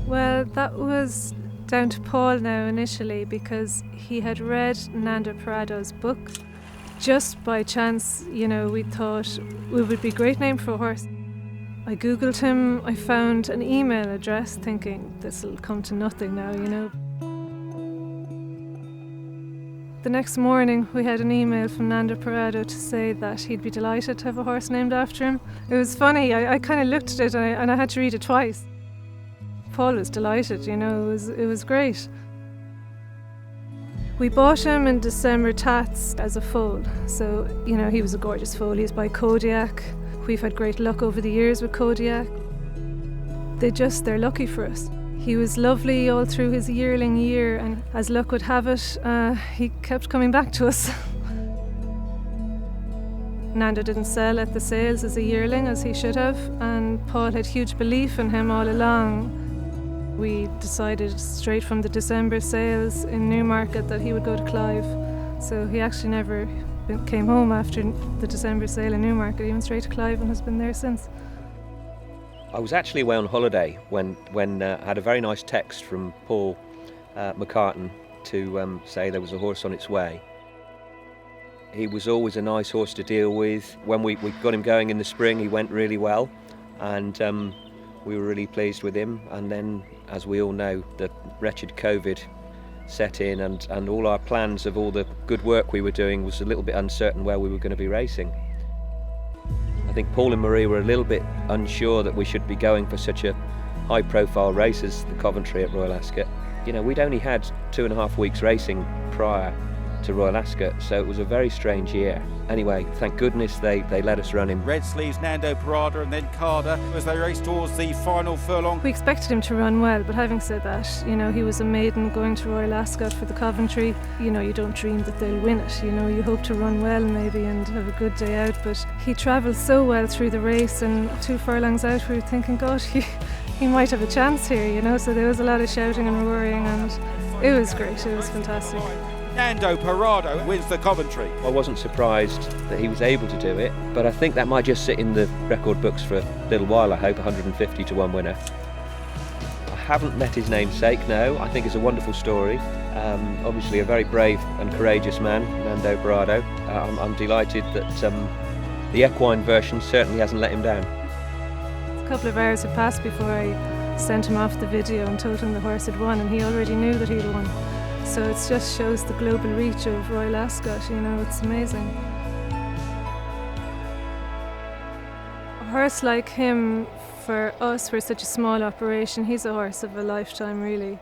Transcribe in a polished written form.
Well, that was down to Paul now initially, because he had read Nando Parrado's book. Just by chance, we thought it would be a great name for a horse. I googled him, I found an email address thinking this'll come to nothing now, The next morning we had an email from Nando Parrado to say that he'd be delighted to have a horse named after him. It was funny, I kind of looked at it and I had to read it twice. Paul was delighted, it was great. We bought him in December Tats as a foal, so he was a gorgeous foal. He's by Kodiak. We've had great luck over the years with Kodiak. They're lucky for us. He was lovely all through his yearling year, and as luck would have it, he kept coming back to us. Nando didn't sell at the sales as a yearling as he should have, and Paul had huge belief in him all along. We decided straight from the December sales in Newmarket that he would go to Clive. So he actually never came home after the December sale in Newmarket. He went straight to Clive and has been there since. I was actually away on holiday when I had a very nice text from Paul McCartan to say there was a horse on its way. He was always a nice horse to deal with. When we got him going in the spring, he went really well, and we were really pleased with him. And then, as we all know, the wretched COVID set in, and all our plans of all the good work we were doing was a little bit uncertain where we were going to be racing. I think Paul and Marie were a little bit unsure that we should be going for such a high-profile race as the Coventry at Royal Ascot. We'd only had 2.5 weeks racing prior to Royal Ascot, so it was a very strange year. Anyway, thank goodness they let us run him. Red sleeves Nando Parrado and then Carter as they race towards the final furlong. We expected him to run well, but having said that, he was a maiden going to Royal Ascot for the Coventry. You don't dream that they'll win it. You hope to run well maybe and have a good day out, but he travelled so well through the race, and 2 furlongs out we were thinking, God, he might have a chance here, so there was a lot of shouting and roaring, and it was great, it was fantastic. Nando Parrado wins the Coventry. I wasn't surprised that he was able to do it, but I think that might just sit in the record books for a little while, I hope. 150 to 1 winner. I haven't met his namesake, no. I think it's a wonderful story. Obviously a very brave and courageous man, Nando Parrado. I'm delighted that the equine version certainly hasn't let him down. A couple of hours had passed before I sent him off the video and told him the horse had won, and he already knew that he'd won. So it just shows the global reach of Royal Ascot, it's amazing. A horse like him, for us, we're such a small operation, he's a horse of a lifetime really.